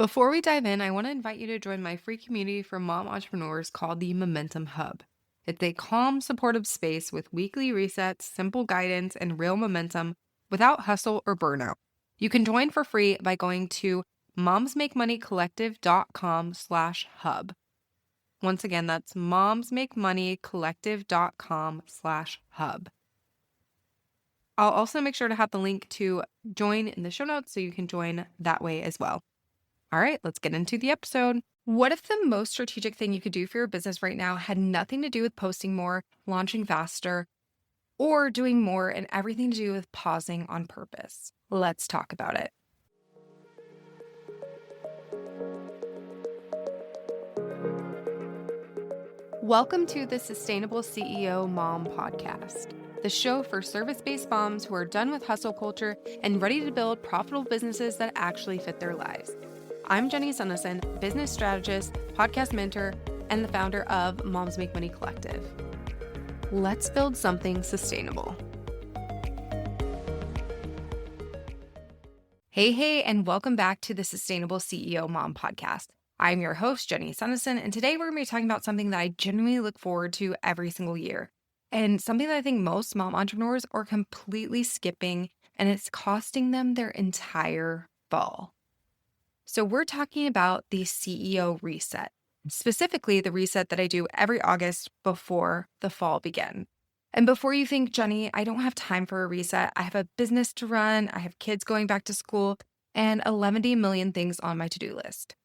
Before we dive in, I want to invite you to join my free community for mom entrepreneurs called the Momentum Hub. It's a calm, supportive space with weekly resets, simple guidance, and real momentum without hustle or burnout. You can join for free by going to momsmakemoneycollective.com/hub. Once again, that's momsmakemoneycollective.com/hub. I'll also make sure to have the link to join in the show notes so you can join that way as well. All right, let's get into the episode. What if the most strategic thing you could do for your business right now had nothing to do with posting more, launching faster, or doing more and everything to do with pausing on purpose? Let's talk about it. Welcome to the Sustainable CEO Mom Podcast, the show for service-based moms who are done with hustle culture and ready to build profitable businesses that actually fit their lives. I'm Jenny Sunnison, business strategist, podcast mentor, and the founder of Moms Make Money Collective. Let's build something sustainable. Hey, and welcome back to the Sustainable CEO Mom Podcast. I'm your host, Jenny Sunnison, and today we're going to be talking about something that I genuinely look forward to every single year, and something that I think most mom entrepreneurs are completely skipping, and it's costing them their entire fall. So we're talking about the CEO reset, specifically the reset that I do every August before the fall begins. And before you think, Jenny, I don't have time for a reset. I have a business to run. I have kids going back to school and 11 million things on my to-do list.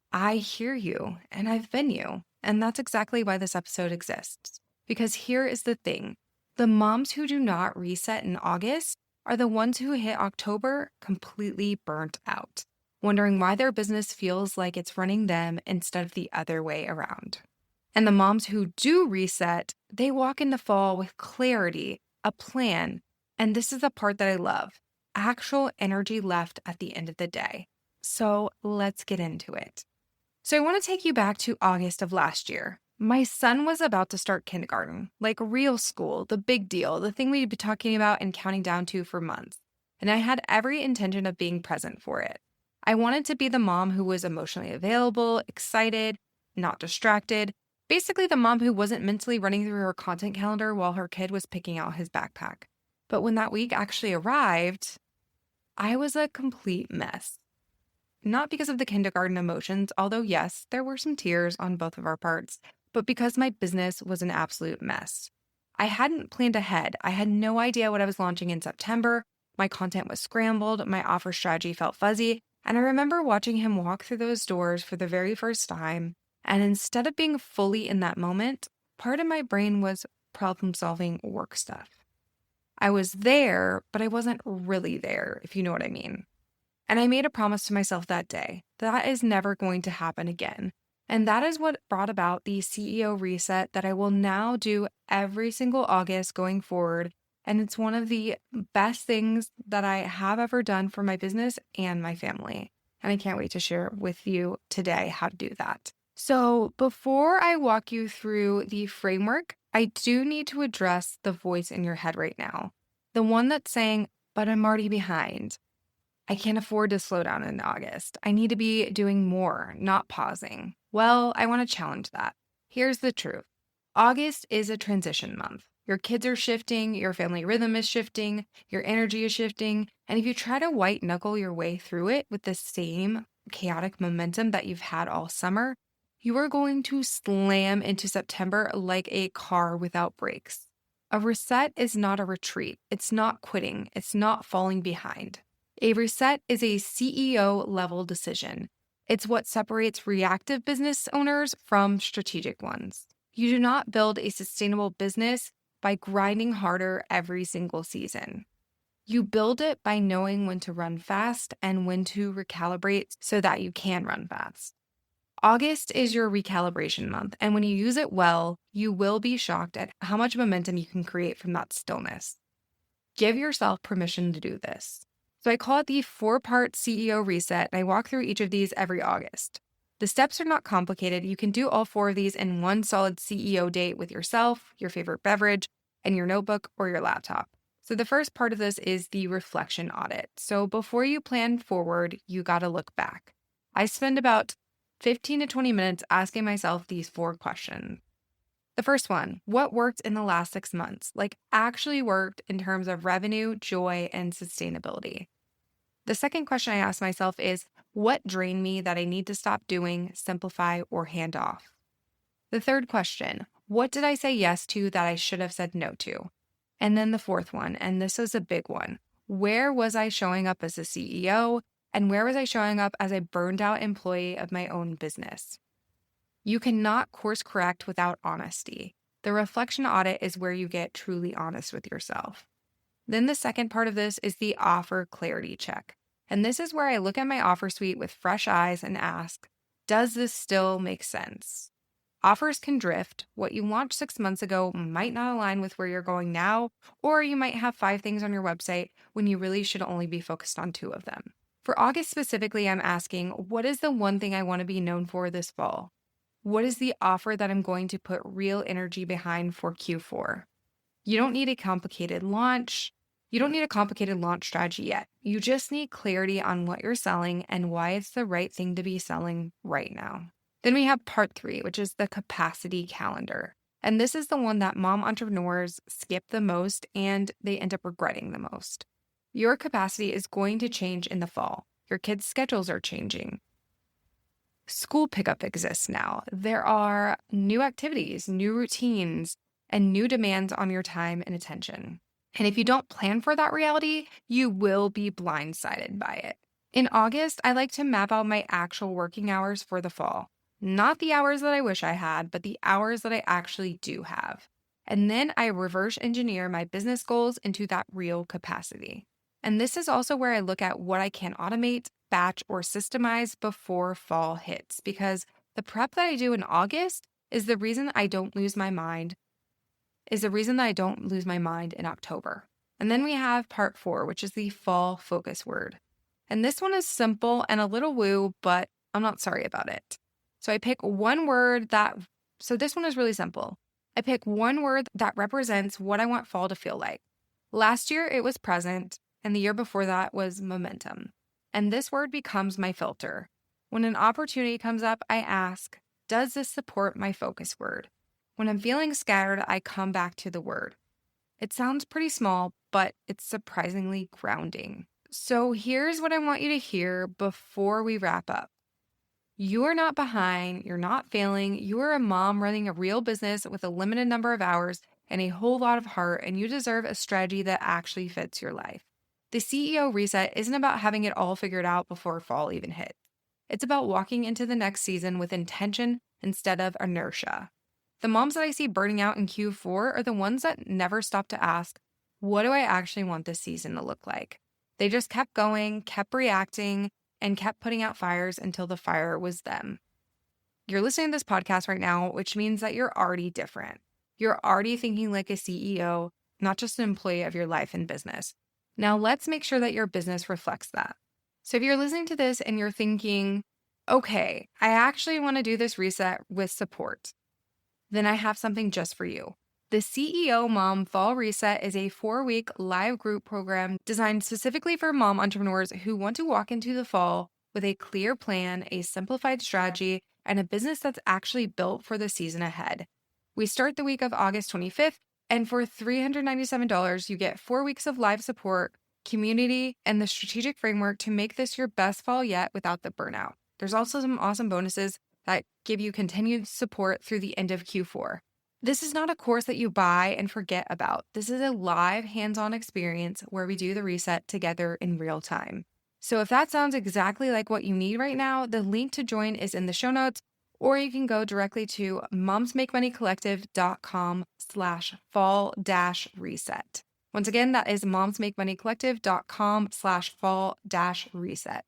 I hear you, and I've been you. And that's exactly why this episode exists. Because here is the thing. The moms who do not reset in August are the ones who hit October completely burnt out, wondering why their business feels like it's running them instead of the other way around. And the moms who do reset, they walk into fall with clarity, a plan, and this is the part that I love, actual energy left at the end of the day. So let's get into it. So I want to take you back to August of last year. My son was about to start kindergarten, like real school, the big deal, the thing we'd be talking about and counting down to for months. And I had every intention of being present for it. I wanted to be the mom who was emotionally available, excited, not distracted, basically the mom who wasn't mentally running through her content calendar while her kid was picking out his backpack. But when that week actually arrived, I was a complete mess. Not because of the kindergarten emotions, although yes, there were some tears on both of our parts, but because my business was an absolute mess. I hadn't planned ahead. I had no idea what I was launching in September. My content was scrambled. My offer strategy felt fuzzy. And I remember watching him walk through those doors for the very first time. And instead of being fully in that moment, part of my brain was problem-solving work stuff. I was there, but I wasn't really there, if you know what I mean. And I made a promise to myself that day that is never going to happen again. And that is what brought about the CEO reset that I will now do every single August going forward. And it's one of the best things that I have ever done for my business and my family. And I can't wait to share with you today how to do that. So before I walk you through the framework, I do need to address the voice in your head right now. The one that's saying, but I'm already behind. I can't afford to slow down in August. I need to be doing more, not pausing. Well, I want to challenge that. Here's the truth. August is a transition month. Your kids are shifting, your family rhythm is shifting, your energy is shifting, and if you try to white knuckle your way through it with the same chaotic momentum that you've had all summer, you are going to slam into September like a car without brakes. A reset is not a retreat. It's not quitting. It's not falling behind. A reset is a CEO level decision. It's what separates reactive business owners from strategic ones. You do not build a sustainable business by grinding harder every single season. You build it by knowing when to run fast and when to recalibrate so that you can run fast. August is your recalibration month, and when you use it well, you will be shocked at how much momentum you can create from that stillness. Give yourself permission to do this. So I call it the 4-part CEO reset, and I walk through each of these every August. The steps are not complicated. You can do all 4 of these in one solid CEO date with yourself, your favorite beverage, and your notebook or your laptop. So the first part of this is the reflection audit. So before you plan forward, you got to look back. I spend about 15 to 20 minutes asking myself these 4 questions. The first one, what worked in the last 6 months? Like actually worked in terms of revenue, joy, and sustainability. The second question I ask myself is, what drained me that I need to stop doing, simplify, or hand off? The third question, what did I say yes to that I should have said no to? And then the fourth one, and this is a big one, where was I showing up as a CEO? And where was I showing up as a burned out employee of my own business? You cannot course correct without honesty. The reflection audit is where you get truly honest with yourself. Then the second part of this is the offer clarity check. And this is where I look at my offer suite with fresh eyes and ask, does this still make sense? Offers can drift. What you launched 6 months ago might not align with where you're going now, or you might have 5 things on your website when you really should only be focused on 2 of them. For August specifically, I'm asking, what is the one thing I want to be known for this fall? What is the offer that I'm going to put real energy behind for Q4? You don't need a complicated launch. You don't need a complicated launch strategy yet. You just need clarity on what you're selling and why it's the right thing to be selling right now. Then we have part 3, which is the capacity calendar. And this is the one that mom entrepreneurs skip the most and they end up regretting the most. Your capacity is going to change in the fall. Your kids' schedules are changing. School pickup exists now. There are new activities, new routines, and new demands on your time and attention. And if you don't plan for that reality, you will be blindsided by it. In August, I like to map out my actual working hours for the fall. Not the hours that I wish I had, but the hours that I actually do have. And then I reverse engineer my business goals into that real capacity. And this is also where I look at what I can automate, batch, or systemize before fall hits, because the prep that I do in August is the reason I don't lose my mind, in October. And then we have part 4, which is the fall focus word. And this one is simple and a little woo, but I'm not sorry about it. So this one is really simple. I pick one word that represents what I want fall to feel like. Last year, it was present, and the year before that was momentum. And this word becomes my filter. When an opportunity comes up, I ask, does this support my focus word? When I'm feeling scattered, I come back to the word. It sounds pretty small, but it's surprisingly grounding. So here's what I want you to hear before we wrap up. You are not behind. You're not failing. You are a mom running a real business with a limited number of hours and a whole lot of heart, and you deserve a strategy that actually fits your life. The CEO reset isn't about having it all figured out before fall even hits. It's about walking into the next season with intention instead of inertia. The moms that I see burning out in Q4 are the ones that never stop to ask, what do I actually want this season to look like? They just kept going, kept reacting, and kept putting out fires until the fire was them. You're listening to this podcast right now, which means that you're already different. You're already thinking like a CEO, not just an employee of your life and business. Now let's make sure that your business reflects that. So if you're listening to this and you're thinking, okay, I actually want to do this reset with support, then I have something just for you. The CEO Mom Fall Reset is a 4-week live group program designed specifically for mom entrepreneurs who want to walk into the fall with a clear plan, a simplified strategy, and a business that's actually built for the season ahead. We start the week of August 25th, and for $397, you get 4 weeks of live support, community, and the strategic framework to make this your best fall yet without the burnout. There's also some awesome bonuses that give you continued support through the end of Q4. This is not a course that you buy and forget about. This is a live, hands-on experience where we do the reset together in real time. So if that sounds exactly like what you need right now, the link to join is in the show notes, or you can go directly to momsmakemoneycollective.com/fall-reset. Once again, that is momsmakemoneycollective.com/fall-reset.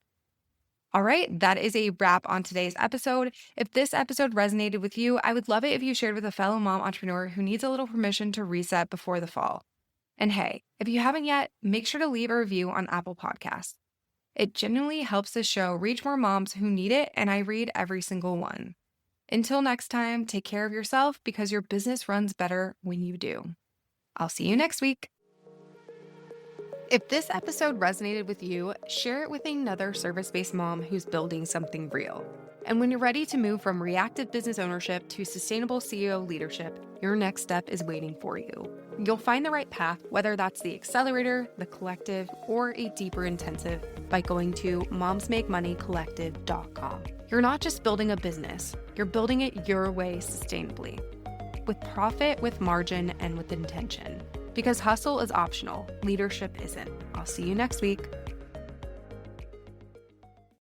All right, that is a wrap on today's episode. If this episode resonated with you, I would love it if you shared with a fellow mom entrepreneur who needs a little permission to reset before the fall. And hey, if you haven't yet, make sure to leave a review on Apple Podcasts. It genuinely helps the show reach more moms who need it, and I read every single one. Until next time, take care of yourself because your business runs better when you do. I'll see you next week. If this episode resonated with you, share it with another service-based mom who's building something real. And when you're ready to move from reactive business ownership to sustainable CEO leadership, your next step is waiting for you. You'll find the right path, whether that's the accelerator, the collective, or a deeper intensive, by going to momsmakemoneycollective.com. You're not just building a business, you're building it your way sustainably. With profit, with margin, and with intention. Because hustle is optional, leadership isn't. I'll see you next week.